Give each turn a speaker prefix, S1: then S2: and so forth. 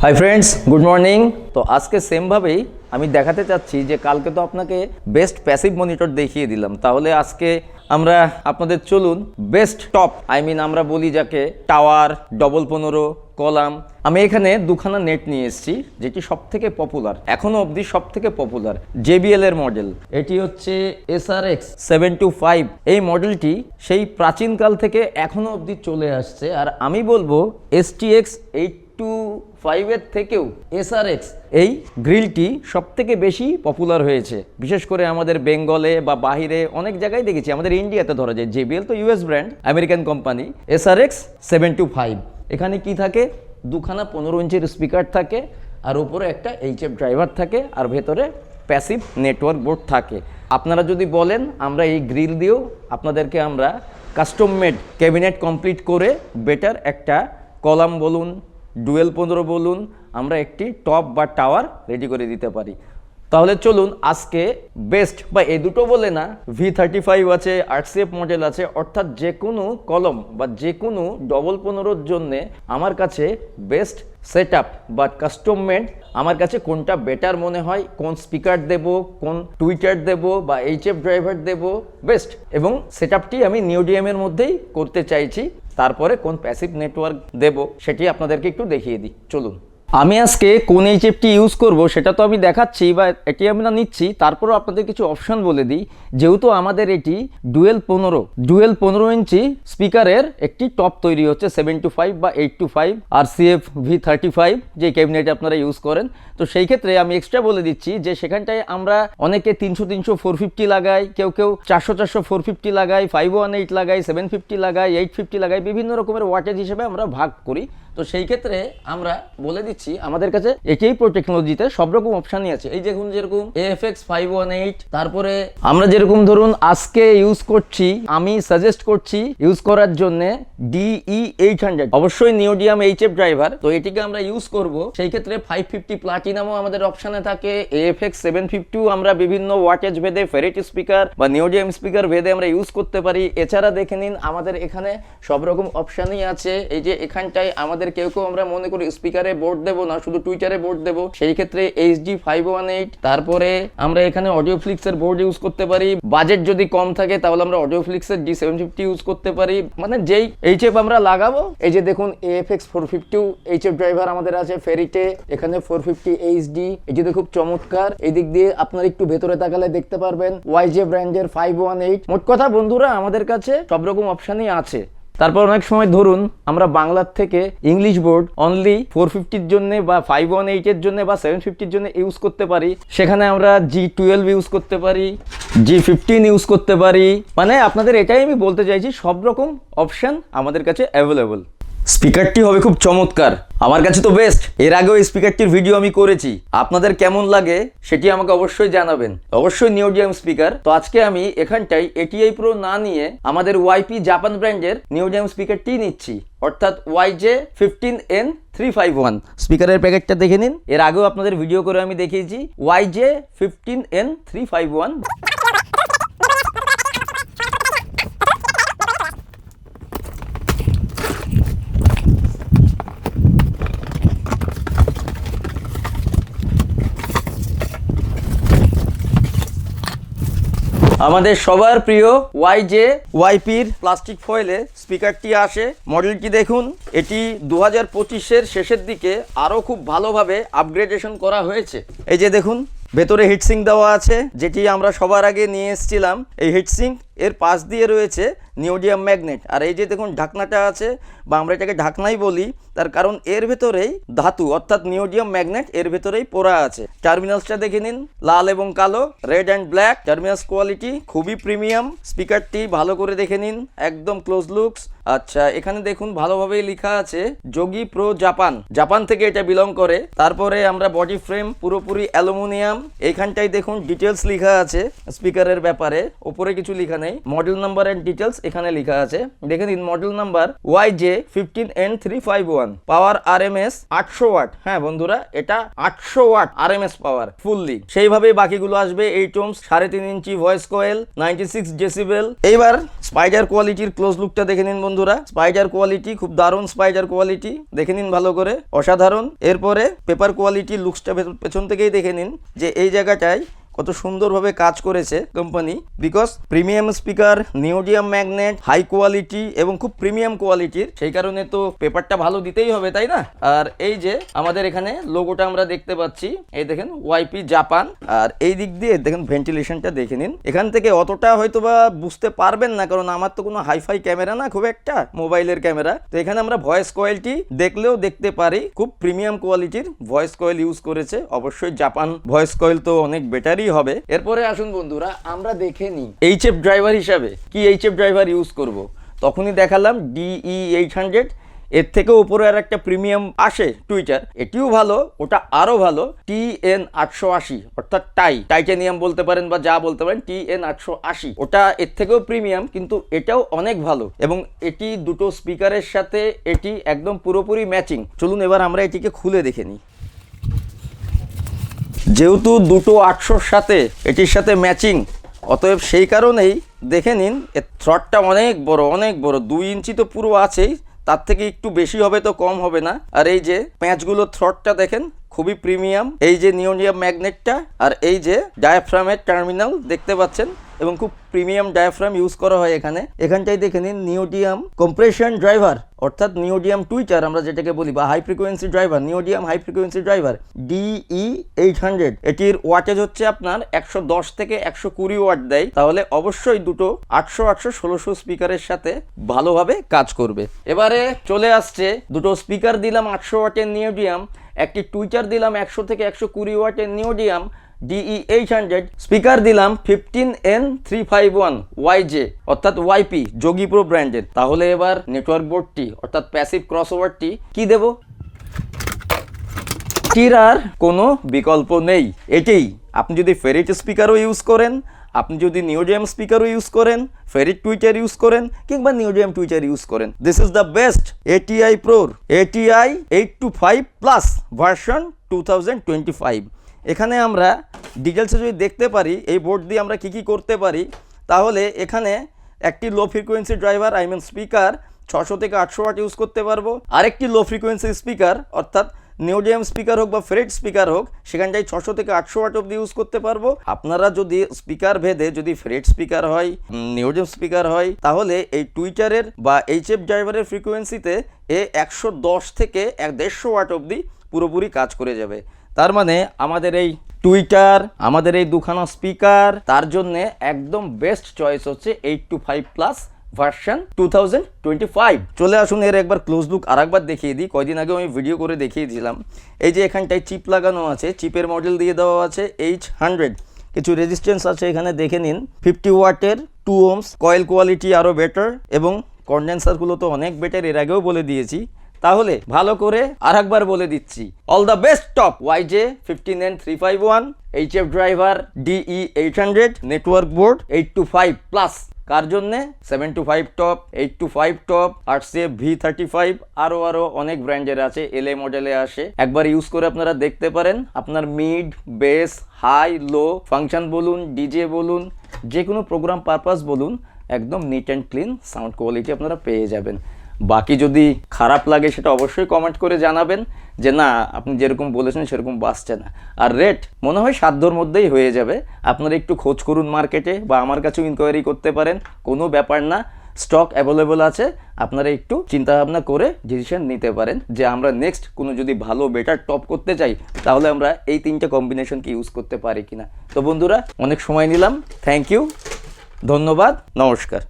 S1: Hi friends, good morning. তো আজকে সেমভাবেই আমি দেখাতে চাচ্ছি যে কালকে তো আপনাকে বেস্ট প্যাসিভ মনিটর দেখিয়ে দিলাম, তাহলে আজকে আমরা আপনাদের চলুন বেস্ট টপ আমরা বলি যাকে টাওয়ার, ডবল 15, কলাম। আমি এখানে দুখানা নেট নিয়ে এসেছি যেটি সব থেকে পপুলার, এখনো অবধি সব থেকে পপুলার JBL এর মডেল। এটি হচ্ছে SRX 725। এই মডেলটি সেই প্রাচীনকাল থেকে এখনো অবধি চলে আসছে, আর আমি বলবো STX 825 এর থেকেও SRX এই গ্রিলটি সব থেকে বেশি পপুলার হয়েছে, বিশেষ করে আমাদের বেঙ্গলে বা বাহিরে অনেক জায়গায় দেখেছি। আমাদের ইন্ডিয়াতে ধরা যায়, JBL তো US brand, American company. SRX 725 এখানে কি থাকে, দুখানা 15 ইঞ্চির স্পিকার থাকে, আর উপরে একটা HF ড্রাইভার থাকে, আর ভেতরে প্যাসিভ নেটওয়ার্ক বোর্ড থাকে। আপনারা যদি বলেন আমরা এই গ্রিল দিয়েও আপনাদেরকে আমরা কাস্টম মেড ক্যাবিনেট কমপ্লিট করে বেটার একটা কলাম বলুন, ডুয়েল 15 বলুন, আমরা একটি টপ বা টাওয়ার রেডি করে দিতে পারি। তাহলে চলুন আজকে বেস্ট বা এই দুটো বলে না, V35 আছে, RCF মডেল আছে, অর্থাৎ যে কোনো কলম বা যে কোনো ডবল 15-র জন্যে আমার কাছে বেস্ট সেট আপ বা কাস্টম মেড আমার কাছে কোনটা বেটার মনে হয়, কোন স্পিকার দেব, কোন টুইটার দেব বা HF ড্রাইভার দেব বেস্ট, এবং সেট আপটি আমি নিউডিয়ামের মধ্যেই করতে চাইছি। তারপরে কোন প্যাসিভ নেটওয়ার্ক দেব সেটি আপনাদেরকে একটু দেখিয়ে দিই। চলুন, আমি আজকে কোন HFটি ইউজ করব সেটা তো আমি দেখাচ্ছি বা এটি আমরা নিচ্ছি, তারপরও আপনাদের কিছু অপশন বলে দিই। যেহেতু আমাদের এটি ডুয়েল 15 ইঞ্চি স্পিকারের একটি টপ তৈরি হচ্ছে 725 বা 825 RCF V35 যে ক্যাবিনেট আপনারা ইউজ করেন, তো সেই ক্ষেত্রে আমি এক্সট্রা বলে দিচ্ছি যে সেখানটায় আমরা অনেকে 300 450 লাগাই, কেউ 400 450 লাগাই, 518 লাগাই, 750 লাগাই, 850 লাগাই, বিভিন্ন রকমের ওয়াটেজ হিসেবে আমরা ভাগ করি। তো সেই ক্ষেত্রে আমরা বলে দিচ্ছি আমাদের কাছে একেই প্রো টেকনোলজিতে সব রকম অপশানই আছে। এই দেখুন, যেরকম AFX 518, তারপরে আমরা যেরকম ধরুন আজকে ইউজ করছি, আমি সাজেস্ট করছি ইউজ করার জন্য DE 800, অবশ্যই নিউডিয়াম HF ড্রাইভার, তো এটিকে আমরা ইউজ করব। সেই ক্ষেত্রে 550 প্লাটিনামও আমাদের অপশানে থাকে, AFX 750 আমরা বিভিন্ন ওয়াটেজ ভেদে ফেরিটি স্পিকার বা নিউডিয়াম স্পিকার ভেদে আমরা ইউজ করতে পারি। এছাড়া দেখে নিন আমাদের এখানে সব রকম অপশানই আছে। এই যে এখানটায় আমাদের কেউ আমরা মনে করি স্পিকারে বোর্ড দেবো না, শুধু টুইটারে বোর্ড দেবো, সেই ক্ষেত্রে HD 518, তারপরে আমরা এখানে অডিওফ্লিক্স এর বোর্ড ইউজ করতে পারি। বাজেট যদি কম থাকে তাহলে আমরা অডিওফ্লিক্স এর D750 ইউজ করতে পারি। মানে যেই HF আমরা লাগাবো, এই যে দেখুন AFX 450 HF ড্রাইভার আমাদের আছে ফেরিটে, এখানে 450 HD, এই যে খুব চমৎকার। এই দিক দিয়ে আপনারা একটু ভেতরে তাকালে দেখতে পারবেন YJ ব্র্যান্ডের 518। মোট কথা বন্ধুরা, আমাদের কাছে সব রকম অপশনই আছে। তারপর অনেক সময় ধরুন আমরা বাংলার থেকে ইংলিশ বোর্ড অনলি 450-র জন্য বা 518-এর জন্য বা 750-র জন্য ইউজ করতে পারি, সেখানে আমরা G12 ইউজ করতে পারি, G15 ইউজ করতে পারি। মানে আপনাদের এটাই আমি বলতে চাইছি, সব রকম অপশন আমাদের কাছে অ্যাভেলেবল। স্পিকারটি হবে খুব চমৎকার, আমার কাছে তো বেস্ট। এর আগেও এই স্পিকারটির ভিডিও আমি করেছি, আপনাদের কেমন লাগে সেটি আমাকে অবশ্যই জানাবেন। অবশ্যই নিউডিয়াম স্পিকার। তো আজকে আমি এখানটাই ATI Pro না নিয়ে আমাদের YP জাপান ব্র্যান্ডের নিউডিয়াম স্পিকারটি নিচ্ছি, অর্থাৎ YJ 15N351। স্পিকারের প্যাকেটটা দেখে নিন, এর আগেও আপনাদের ভিডিও করে আমি দেখিয়েছি। YJ 15N351। আমাদের সবার প্রিয় YJ YP'র প্লাস্টিক ফয়েলে স্পিকারটি আসে। মডেলটি দেখুন, এটি 2025-এর শেষের দিকে আরও খুব ভালোভাবে আপগ্রেডেশন করা হয়েছে। এই যে দেখুন, ভেতরে হিটসিং দেওয়া আছে, যেটি আমরা সবার আগে নিয়ে এসেছিলাম। এই হিটসিং এর পাশ দিয়ে রয়েছে নিউডিয়াম ম্যাগনেট, আর এই যে দেখুন ঢাকনাটা আছে, বা আমরা এটাকে ঢাকনাই বলি, তার কারণ এর ভেতরেই ধাতু অর্থাৎ নিউডিয়াম ম্যাগনেট এর ভেতরেই পোড়া আছে। টার্মিনালসটা দেখে নিন, লাল এবং কালো, red and black. Terminals quality খুবই প্রিমিয়াম। স্পিকারটি ভালো করে দেখে নিন, একদম ক্লোজ লুকস। আচ্ছা, এখানে দেখুন ভালোভাবেই লেখা আছে যোগী প্রো জাপান, জাপান থেকে এটা বিলং করে। তারপরে আমরা বডি ফ্রেম পুরোপুরি অ্যালুমিনিয়াম। এইখানটাই দেখুন ডিটেলস লেখা আছে স্পিকারের ব্যাপারে, ওপরে কিছু লেখা নেই। নেই, মডেল নাম্বার এন্ড ডিটেলস এখানে লেখা আছে। দেখে নিন মডেল নাম্বার YJ15N351, পাওয়ার RMS 800 ওয়াট। হ্যাঁ বন্ধুরা, এটা 800 ওয়াট RMS পাওয়ার ফুললি। সেইভাবেই বাকিগুলো আসবে। 8 ohms, 3.5 inch voice coil, 96 decibel. এইবার স্পাইডার কোয়ালিটির ক্লোজ লুকটা দেখে নিন বন্ধুরা। স্পাইডার কোয়ালিটি খুব দারুণ, স্পাইডার কোয়ালিটি দেখে নিন ভালো করে, অসাধারণ। এরপরে পেপার কোয়ালিটি লুকসটা পেছন থেকেই দেখে নিন যে এই জায়গাটায় কত সুন্দরভাবে কাজ করেছে company. Because premium speaker, neodymium magnet, high quality এবং খুব প্রিমিয়াম কোয়ালিটির, সেই কারণে তো পেপারটা ভালো দিতেই হবে, তাই না? আর এই যে আমাদের এখানে লোগোটা আমরা দেখতে পাচ্ছি, এই দেখেন ওয়াইপি জাপান। আর এই দিক দিয়ে দেখেন ভেন্টিলেশনটা দেখে নিন। এখান থেকে অতটা হয়তো বা বুঝতে পারবেন না, কারণ আমার তো কোনো হাইফাই ক্যামেরা না, খুব একটা মোবাইলের ক্যামেরা। তো এখানে আমরা ভয়েস কয়েলটি দেখলেও দেখতে পারি খুব প্রিমিয়াম কোয়ালিটির ভয়েস কয়েল ইউজ করেছে। অবশ্যই জাপান ভয়েস কয়েল তো অনেক বেটারই হবে। এরপরে আসুন বন্ধুরা, আমরা দেখে নিই এইচএফ ড্রাইভার হিসাবে কি এইচএফ ড্রাইভার ইউজ করব। তখনই দেখালাম DE800, এর থেকে উপরে আর একটা প্রিমিয়াম আসে টুইটার, এটিও ভালো, ওটা আরো ভালো, TN880, অর্থাৎ টাইটানিয়াম বলতে পারেন বা যা বলতে পারেন, TN880, ওটা এর থেকেও প্রিমিয়াম, কিন্তু এটাও অনেক ভালো এবং এটি দুটো স্পিকারের সাথে এটি একদম পুরোপুরি ম্যাচিং। চলুন এবার আমরা এটিকে খুলে দেখে নিই। যেহেতু দুটো 800-র সাথে এটির সাথে ম্যাচিং, অতএব সেই কারণেই দেখে নিন এর থ্রটটা অনেক বড়, অনেক বড়, 2 ইঞ্চি তো পুরো আছেই, তার থেকে একটু বেশি হবে তো কম হবে না। আর এই যে প্যাঁচগুলো থ্রটটা দেখেন খুবই প্রিমিয়াম। এই যে নিওডিয়াম ম্যাগনেটটা আর এই যে ডায়াফ্রামের টার্মিনাল দেখতে পাচ্ছেন, এবং খুব প্রিমিয়াম ডায়াফ্রাম ইউজ করা হয় এখানে। এখানটাই দেখে নিন নিওডিয়াম কম্প্রেশন ড্রাইভার, অর্থাৎ নিওডিয়াম টুইটার আমরা যেটাকে বলি, বা high frequency driver, neodymium high frequency driver DE800। এটির ওয়াটেজ হচ্ছে আপনার 110 থেকে 120 ওয়াট দেয়। তাহলে অবশ্যই দুটো 800-1600 স্পিকারের সাথে ভালোভাবে কাজ করবে। এবারে চলে আসছে দুটো স্পিকার দিলাম 800 ওয়াটের নিওডিয়াম, একটি টুইটার দিলাম 100 থেকে 120 ওয়াটের নিওডিয়াম DE800, স্পিকার দিলাম 15N351 YJ, অর্থাৎ YP যোগী প্রো ব্র্যান্ডের। তাহলে এবার নেটওয়ার্ক বোর্ডটি অর্থাৎ প্যাসিভ ক্রসওভারটি কি দেব? এটির আর কোনো বিকল্প নেই, এটাই। আপনি যদি ফেরিট স্পিকারও ইউজ করেন, আপনি যদি নিওডিয়াম স্পিকারও ইউজ করেন, ফেরিট টুইটার ইউজ করেন, কিংবা নিওডিয়াম টুইটার ইউজ করেন, this is the best ATI প্রোর ATI 825+ version 2025। এখানে আমরা ডিটেলসে যদি দেখতে পারি এই বোর্ড দিয়ে আমরা কি করতে পারি, তাহলে এখানে একটি লো ফ্রিকোয়েন্সি ড্রাইভার স্পিকার 600 থেকে 800 ওয়াট ইউজ করতে পারবো। আরেকটি লো ফ্রিকোয়েন্সি স্পিকার অর্থাৎ নিওডিয়াম স্পিকার হোক বা ফেরিট স্পিকার হোক, সেখানটায় 600 থেকে 800 ওয়াট অব্দি ইউজ করতে পারবো। আপনারা যদি স্পিকার ভেদে যদি ফেরিট স্পিকার হয়, নিওডিয়াম স্পিকার হয়, তাহলে এই টুইটারের বা এইচএফ ড্রাইভারের ফ্রিকোয়েন্সিতে 110 থেকে 150 ওয়াট অব্দি পুরোপুরি কাজ করে যাবে। তার মানে আমাদের এই টুইটার, আমাদের এই দুখানা স্পিকার, তার জন্য একদম বেস্ট চয়েস হচ্ছে 825+ ভার্সন 2025। চলে আসুন এর একবার ক্লোজ লুক আরেকবার দেখিয়ে দিই। কয়দিন আগে আমি ভিডিও করে দেখিয়ে দিলাম। এই যে এখানটায় চিপ লাগানো আছে, চিপের মডেল দিয়ে দেওয়া আছে H100, কিছু রেজিস্ট্যান্স আছে এখানে দেখে নিন, 50 ওয়াটের, 2 ohms, কয়েল কোয়ালিটি আরও বেটার এবং কন্ডেন্সারগুলো তো অনেক বেটার, এর আগেও বলে দিয়েছি। তাহলে ভালো করে আরেকবার বলে দিচ্ছি, all the best top YJ15N351, HF driver DE800, network board 825+। কার জন্যে? 725 টপ, 825 টপ, RCF V35, আরও অনেক ব্র্যান্ডের আছে, LA মডেলে আসে। একবার ইউজ করে আপনারা দেখতে পারেন, আপনার মিড, বেস, হাই, লো ফাংশন বলুন, ডিজে বলুন, যে কোনো প্রোগ্রাম পারপাস বলুন, একদম neat and clean sound quality আপনারা পেয়ে যাবেন। বাকি যদি খারাপ লাগে সেটা অবশ্যই কমেন্ট করে জানাবেন যে না আপনি যেরকম বলেছেন সেরকম বাসছে না। আর রেট মনে হয় সাধ্যর মধ্যেই হয়ে যাবে। আপনারা একটু খোঁজ করুন মার্কেটে, বা আমার কাছেও ইনকোয়ারি করতে পারেন, কোনো ব্যাপার না, স্টক অ্যাভেলেবল আছে। আপনারা একটু চিন্তা ভাবনা করে ডিসিশন নিতে পারেন যে আমরা নেক্সট কোনো যদি ভালো বেটার টপ করতে চাই, তাহলে আমরা এই 3টে কম্বিনেশনকে ইউজ করতে পারি কিনা। তো বন্ধুরা, অনেক সময় নিলাম, থ্যাংক ইউ, ধন্যবাদ, নমস্কার।